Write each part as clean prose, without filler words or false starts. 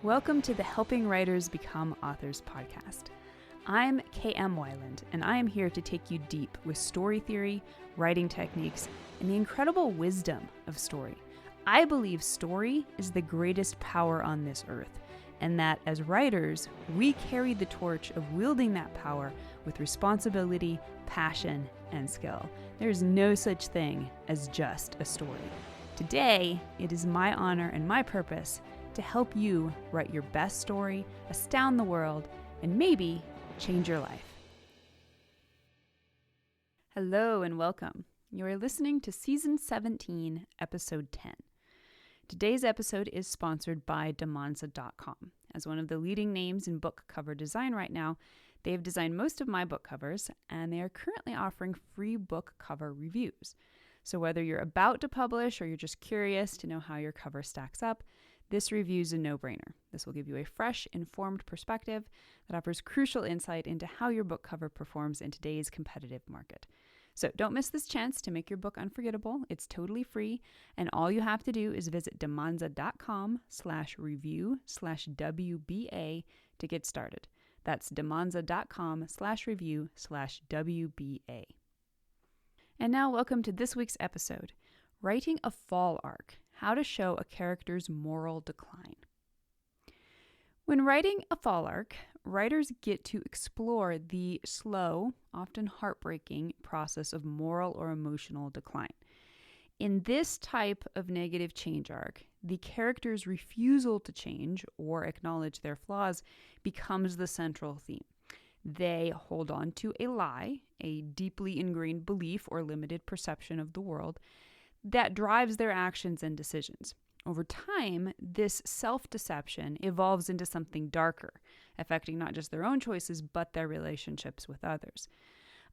Welcome to the Helping Writers Become Authors podcast. I'm K.M. Weiland, and I am here to take you deep with story theory, writing techniques, and the incredible wisdom of story. I believe story is the greatest power on this earth, and that as writers, we carry the torch of wielding that power with responsibility, passion, and skill. There's no such thing as just a story. Today, it is my honor and my purpose to help you write your best story, astound the world, and maybe change your life. Hello and welcome. You are listening to Season 17, Episode 10. Today's episode is sponsored by Demonza.com. As one of the leading names in book cover design right now, they have designed most of my book covers, and they are currently offering free book cover reviews. So whether you're about to publish or you're just curious to know how your cover stacks up, this review is a no-brainer. This will give you a fresh, informed perspective that offers crucial insight into how your book cover performs in today's competitive market. So don't miss this chance to make your book unforgettable. It's totally free, and all you have to do is visit demonza.com/review/WBA to get started. That's demonza.com/review/WBA. And now welcome to this week's episode, Writing a Fall Arc, How to Show a Character's Moral Decline. When writing a fall arc, writers get to explore the slow, often heartbreaking process of moral or emotional decline. In this type of negative change arc, the character's refusal to change or acknowledge their flaws becomes the central theme. They hold on to a lie, a deeply ingrained belief or limited perception of the world, that drives their actions and decisions. Over time, this self-deception evolves into something darker, affecting not just their own choices, but their relationships with others.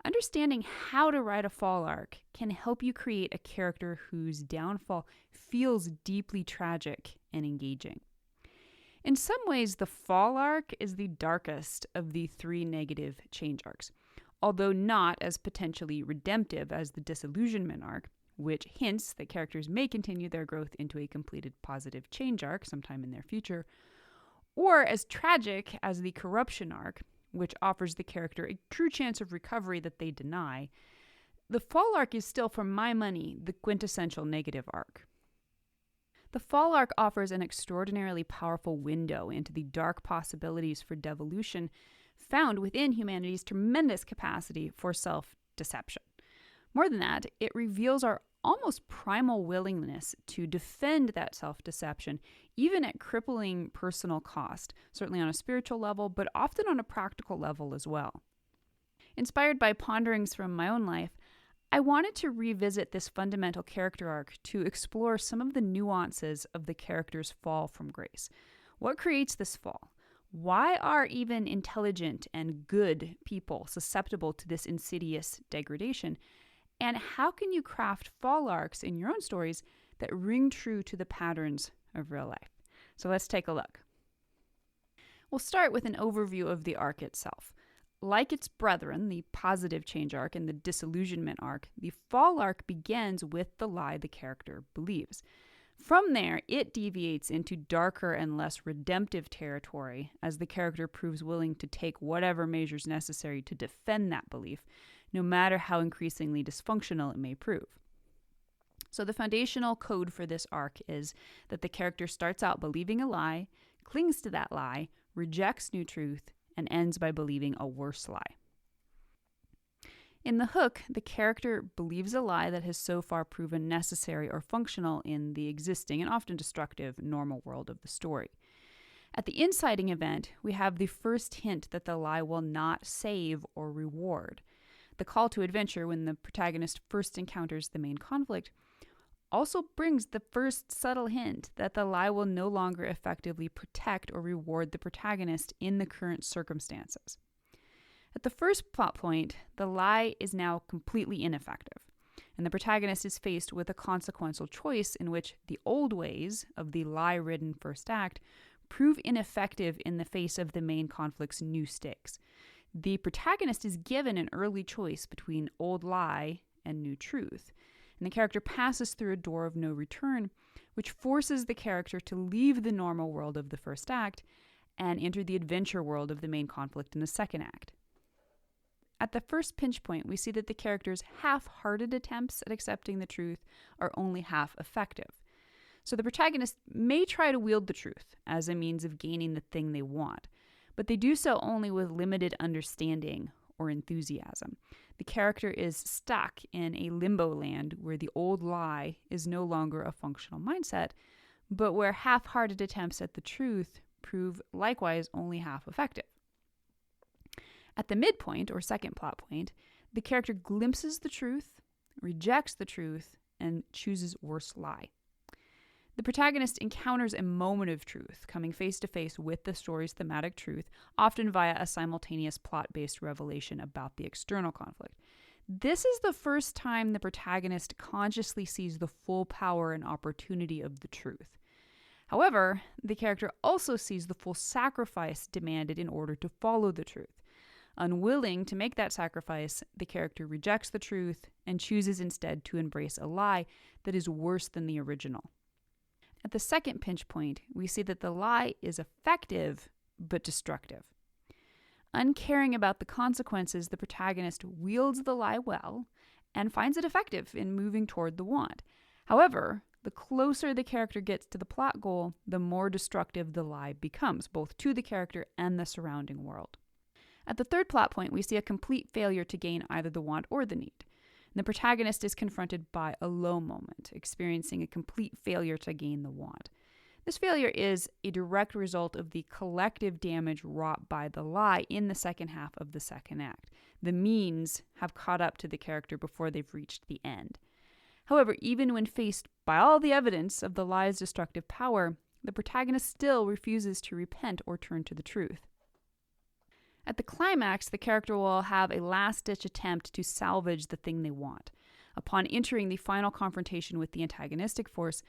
Understanding how to write a fall arc can help you create a character whose downfall feels deeply tragic and engaging. In some ways, the fall arc is the darkest of the three negative change arcs, although not as potentially redemptive as the disillusionment arc, which hints that characters may continue their growth into a completed positive change arc sometime in their future, or as tragic as the corruption arc, which offers the character a true chance of recovery that they deny. The fall arc is still, for my money, the quintessential negative arc. The fall arc offers an extraordinarily powerful window into the dark possibilities for devolution found within humanity's tremendous capacity for self-deception. More than that, it reveals our almost primal willingness to defend that self-deception, even at crippling personal cost, certainly on a spiritual level, but often on a practical level as well. Inspired by ponderings from my own life, I wanted to revisit this fundamental character arc to explore some of the nuances of the character's fall from grace. What creates this fall? Why are even intelligent and good people susceptible to this insidious degradation? And how can you craft fall arcs in your own stories that ring true to the patterns of real life? So let's take a look. We'll start with an overview of the arc itself. Like its brethren, the positive change arc and the disillusionment arc, the fall arc begins with the lie the character believes. From there, it deviates into darker and less redemptive territory as the character proves willing to take whatever measures necessary to defend that belief, no matter how increasingly dysfunctional it may prove. So the foundational code for this arc is that the character starts out believing a lie, clings to that lie, rejects new truth, and ends by believing a worse lie. In the hook, the character believes a lie that has so far proven necessary or functional in the existing and often destructive normal world of the story. At the inciting event, we have the first hint that the lie will not save or reward. The call to adventure when the protagonist first encounters the main conflict also brings the first subtle hint that the lie will no longer effectively protect or reward the protagonist in the current circumstances. At the first plot point, the lie is now completely ineffective, and the protagonist is faced with a consequential choice in which the old ways of the lie-ridden first act prove ineffective in the face of the main conflict's new stakes. The protagonist is given an early choice between old lie and new truth. and the character passes through a door of no return, which forces the character to leave the normal world of the first act and enter the adventure world of the main conflict in the second act. At the first pinch point, we see that the character's half-hearted attempts at accepting the truth are only half effective. So the protagonist may try to wield the truth as a means of gaining the thing they want, but they do so only with limited understanding or enthusiasm. The character is stuck in a limbo land where the old lie is no longer a functional mindset, but where half-hearted attempts at the truth prove likewise only half effective. At the midpoint, or second plot point, the character glimpses the truth, rejects the truth, and chooses worse lie. The protagonist encounters a moment of truth, coming face to face with the story's thematic truth, often via a simultaneous plot-based revelation about the external conflict. This is the first time the protagonist consciously sees the full power and opportunity of the truth. However, the character also sees the full sacrifice demanded in order to follow the truth. Unwilling to make that sacrifice, the character rejects the truth and chooses instead to embrace a lie that is worse than the original. At the second pinch point, we see that the lie is effective but destructive. Uncaring about the consequences, the protagonist wields the lie well and finds it effective in moving toward the want. However, the closer the character gets to the plot goal, the more destructive the lie becomes, both to the character and the surrounding world. At the third plot point, we see a complete failure to gain either the want or the need. The protagonist is confronted by a low moment, experiencing a complete failure to gain the want. This failure is a direct result of the collective damage wrought by the lie in the second half of the second act. The means have caught up to the character before they've reached the end. However, even when faced by all the evidence of the lie's destructive power, the protagonist still refuses to repent or turn to the truth. At the climax, the character will have a last-ditch attempt to salvage the thing they want. Upon entering the final confrontation with the antagonistic force,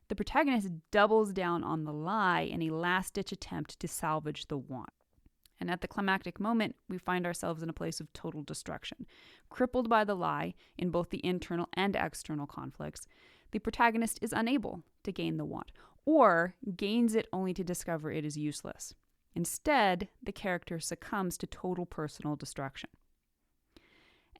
the protagonist doubles down on the lie in a last-ditch attempt to salvage the want. And at the climactic moment, we find ourselves in a place of total destruction. Crippled by the lie in both the internal and external conflicts, the protagonist is unable to gain the want, or gains it only to discover it is useless. Instead, the character succumbs to total personal destruction.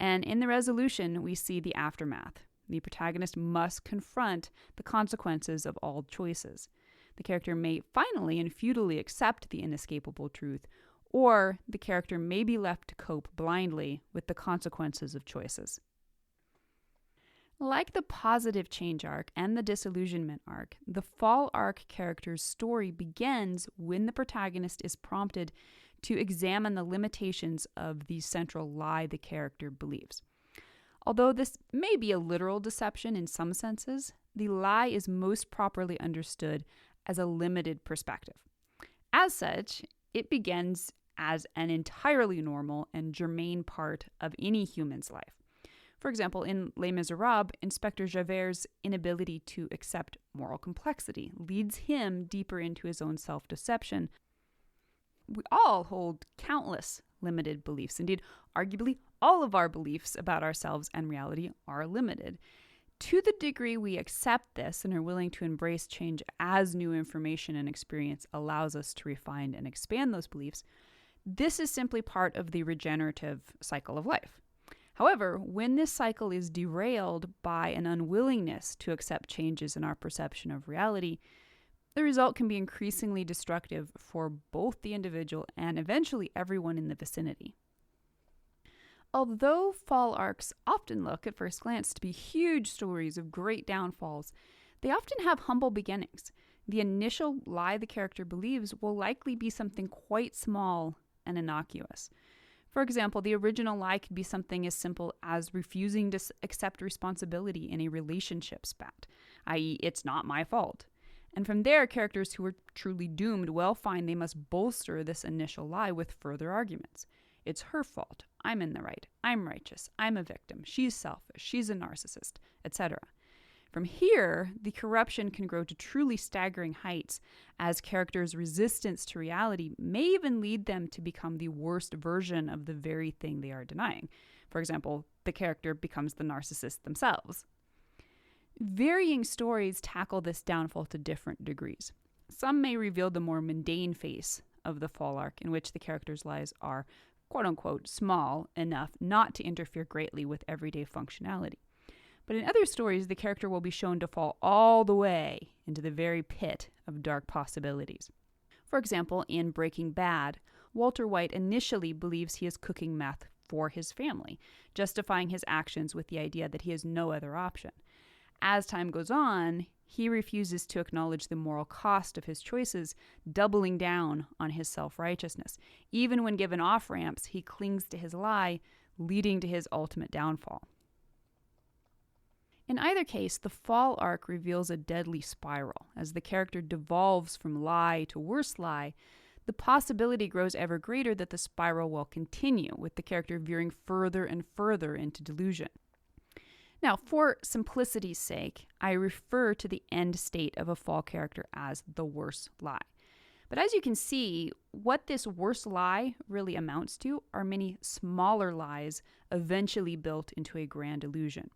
And in the resolution, we see the aftermath. The protagonist must confront the consequences of all choices. The character may finally and futilely accept the inescapable truth, or the character may be left to cope blindly with the consequences of choices. Like the positive change arc and the disillusionment arc, the fall arc character's story begins when the protagonist is prompted to examine the limitations of the central lie the character believes. Although this may be a literal deception in some senses, the lie is most properly understood as a limited perspective. As such, it begins as an entirely normal and germane part of any human's life. For example, in Les Miserables, Inspector Javert's inability to accept moral complexity leads him deeper into his own self-deception. We all hold countless limited beliefs. Indeed, arguably, all of our beliefs about ourselves and reality are limited. To the degree we accept this and are willing to embrace change as new information and experience allows us to refine and expand those beliefs, this is simply part of the regenerative cycle of life. However, when this cycle is derailed by an unwillingness to accept changes in our perception of reality, the result can be increasingly destructive for both the individual and eventually everyone in the vicinity. Although fall arcs often look at first glance to be huge stories of great downfalls, they often have humble beginnings. The initial lie the character believes will likely be something quite small and innocuous. For example, the original lie could be something as simple as refusing to accept responsibility in a relationship spat, i.e., it's not my fault. And from there, characters who are truly doomed will find they must bolster this initial lie with further arguments. It's her fault. I'm in the right. I'm righteous. I'm a victim. She's selfish. She's a narcissist, etc. From here, the corruption can grow to truly staggering heights as characters' resistance to reality may even lead them to become the worst version of the very thing they are denying. For example, the character becomes the narcissist themselves. Varying stories tackle this downfall to different degrees. Some may reveal the more mundane face of the fall arc, in which the character's lives are quote-unquote small enough not to interfere greatly with everyday functionality. But in other stories, the character will be shown to fall all the way into the very pit of dark possibilities. For example, in Breaking Bad, Walter White initially believes he is cooking meth for his family, justifying his actions with the idea that he has no other option. As time goes on, he refuses to acknowledge the moral cost of his choices, doubling down on his self-righteousness. Even when given off-ramps, he clings to his lie, leading to his ultimate downfall. In either case, the fall arc reveals a deadly spiral. As the character devolves from lie to worse lie, the possibility grows ever greater that the spiral will continue, with the character veering further and further into delusion. Now, for simplicity's sake, I refer to the end state of a fall character as the worst lie. But as you can see, what this worst lie really amounts to are many smaller lies eventually built into a grand illusion.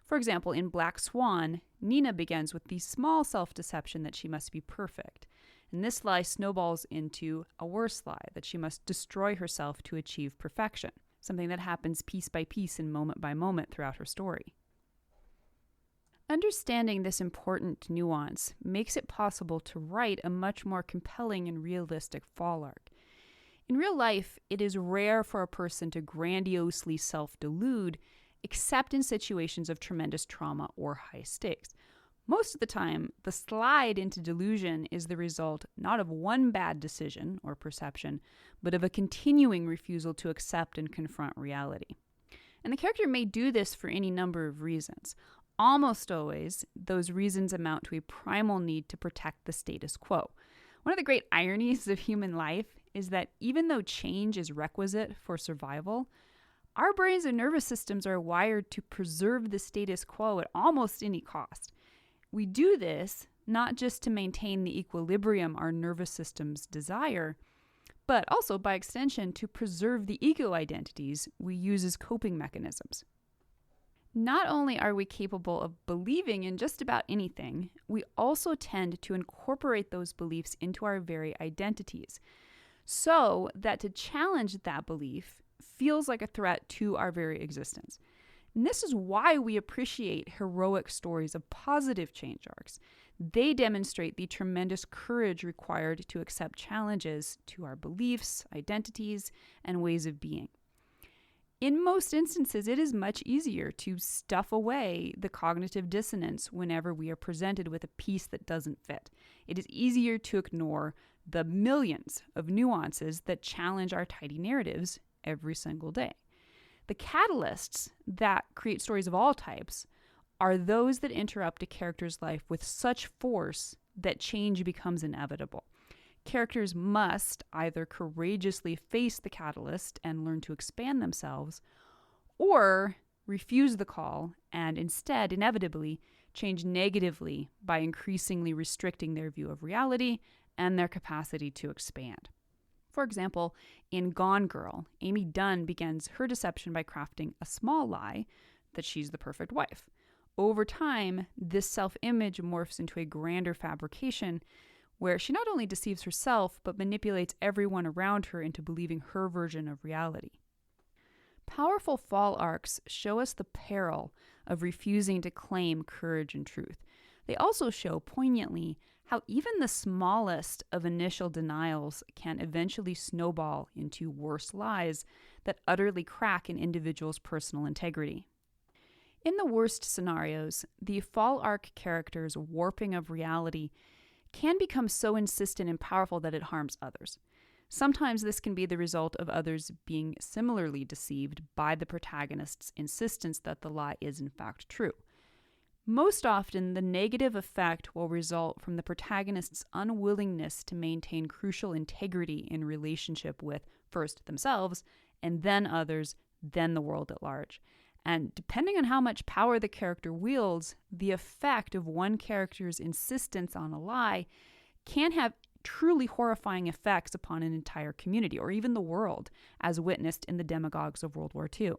For example, in Black Swan, Nina begins with the small self-deception that she must be perfect. And this lie snowballs into a worse lie, that she must destroy herself to achieve perfection, something that happens piece by piece and moment by moment throughout her story. Understanding this important nuance makes it possible to write a much more compelling and realistic fall arc. In real life, it is rare for a person to grandiosely self-delude, except in situations of tremendous trauma or high stakes. Most of the time, the slide into delusion is the result not of one bad decision or perception, but of a continuing refusal to accept and confront reality. And the character may do this for any number of reasons. Almost always, those reasons amount to a primal need to protect the status quo. One of the great ironies of human life is that even though change is requisite for survival, our brains and nervous systems are wired to preserve the status quo at almost any cost. We do this not just to maintain the equilibrium our nervous systems desire, but also by extension to preserve the ego identities we use as coping mechanisms. Not only are we capable of believing in just about anything, we also tend to incorporate those beliefs into our very identities, so that to challenge that belief feels like a threat to our very existence. And this is why we appreciate heroic stories of positive change arcs. They demonstrate the tremendous courage required to accept challenges to our beliefs, identities, and ways of being. In most instances, it is much easier to stuff away the cognitive dissonance whenever we are presented with a piece that doesn't fit. It is easier to ignore the millions of nuances that challenge our tidy narratives every single day. The catalysts that create stories of all types are those that interrupt a character's life with such force that change becomes inevitable. Characters must either courageously face the catalyst and learn to expand themselves, or refuse the call and instead, inevitably, change negatively by increasingly restricting their view of reality and their capacity to expand. For example, in Gone Girl, Amy Dunn begins her deception by crafting a small lie that she's the perfect wife. Over time, this self-image morphs into a grander fabrication where she not only deceives herself, but manipulates everyone around her into believing her version of reality. Powerful fall arcs show us the peril of refusing to claim courage and truth. They also show poignantly how even the smallest of initial denials can eventually snowball into worse lies that utterly crack an individual's personal integrity. In the worst scenarios, the fall arc character's warping of reality can become so insistent and powerful that it harms others. Sometimes this can be the result of others being similarly deceived by the protagonist's insistence that the lie is in fact true. Most often, the negative effect will result from the protagonist's unwillingness to maintain crucial integrity in relationship with, first, themselves, and then others, then the world at large. And depending on how much power the character wields, the effect of one character's insistence on a lie can have truly horrifying effects upon an entire community, or even the world, as witnessed in the demagogues of World War II.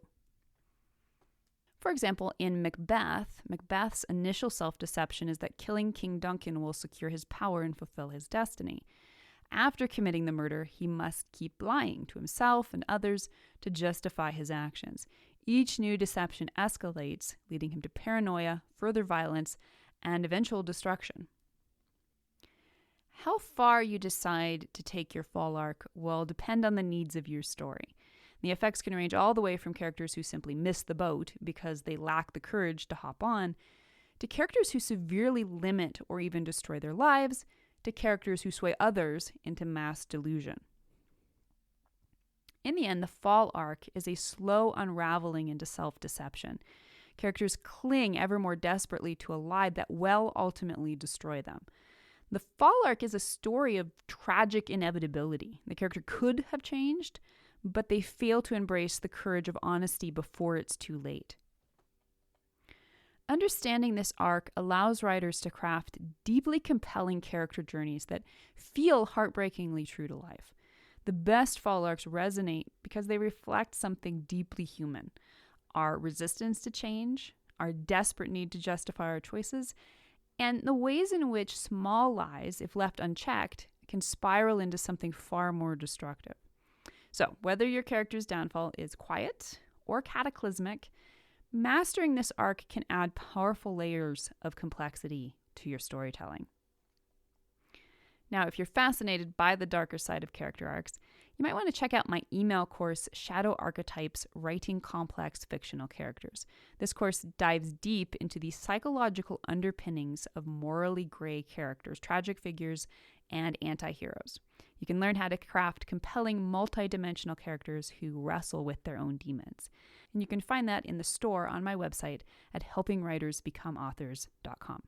For example, in Macbeth, Macbeth's initial self-deception is that killing King Duncan will secure his power and fulfill his destiny. After committing the murder, he must keep lying to himself and others to justify his actions. Each new deception escalates, leading him to paranoia, further violence, and eventual destruction. How far you decide to take your fall arc will depend on the needs of your story. The effects can range all the way from characters who simply miss the boat because they lack the courage to hop on, to characters who severely limit or even destroy their lives, to characters who sway others into mass delusion. In the end, the fall arc is a slow unraveling into self-deception. Characters cling ever more desperately to a lie that will ultimately destroy them. The fall arc is a story of tragic inevitability. The character could have changed, but they fail to embrace the courage of honesty before it's too late. Understanding this arc allows writers to craft deeply compelling character journeys that feel heartbreakingly true to life. The best fall arcs resonate because they reflect something deeply human: our resistance to change, our desperate need to justify our choices, and the ways in which small lies, if left unchecked, can spiral into something far more destructive. So, whether your character's downfall is quiet or cataclysmic, mastering this arc can add powerful layers of complexity to your storytelling. Now, if you're fascinated by the darker side of character arcs, you might want to check out my email course, Shadow Archetypes: Writing Complex Fictional Characters. This course dives deep into the psychological underpinnings of morally gray characters, tragic figures, and anti-heroes. You can learn how to craft compelling multi-dimensional characters who wrestle with their own demons. And you can find that in the store on my website at helpingwritersbecomeauthors.com.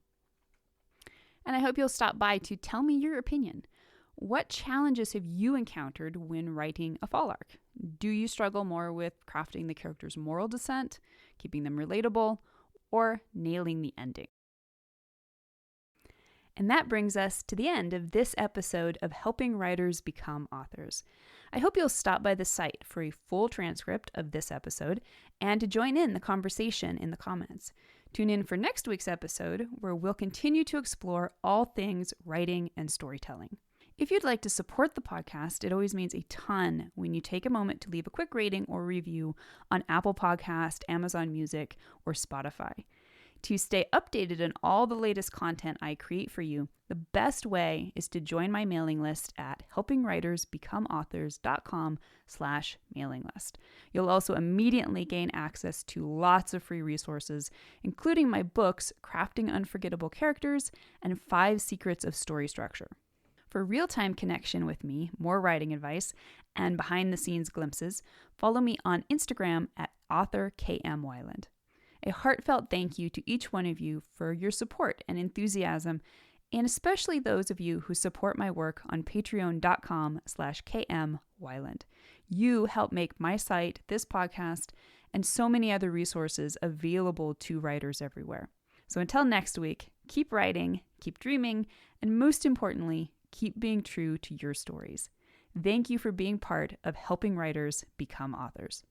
And I hope you'll stop by to tell me your opinion. What challenges have you encountered when writing a fall arc? Do you struggle more with crafting the character's moral descent, keeping them relatable, or nailing the ending? And that brings us to the end of this episode of Helping Writers Become Authors. I hope you'll stop by the site for a full transcript of this episode and to join in the conversation in the comments. Tune in for next week's episode, where we'll continue to explore all things writing and storytelling. If you'd like to support the podcast, it always means a ton when you take a moment to leave a quick rating or review on Apple Podcast, Amazon Music, or Spotify. To stay updated on all the latest content I create for you, the best way is to join my mailing list at helpingwritersbecomeauthors.com/mailing list. You'll also immediately gain access to lots of free resources, including my books, Crafting Unforgettable Characters and 5 Secrets of Story Structure. For real-time connection with me, more writing advice, and behind-the-scenes glimpses, follow me on Instagram at authorkmwyland. A heartfelt thank you to each one of you for your support and enthusiasm, and especially those of you who support my work on patreon.com/kmwyland. You help make my site, this podcast, and so many other resources available to writers everywhere. So until next week, keep writing, keep dreaming, and most importantly, keep being true to your stories. Thank you for being part of Helping Writers Become Authors.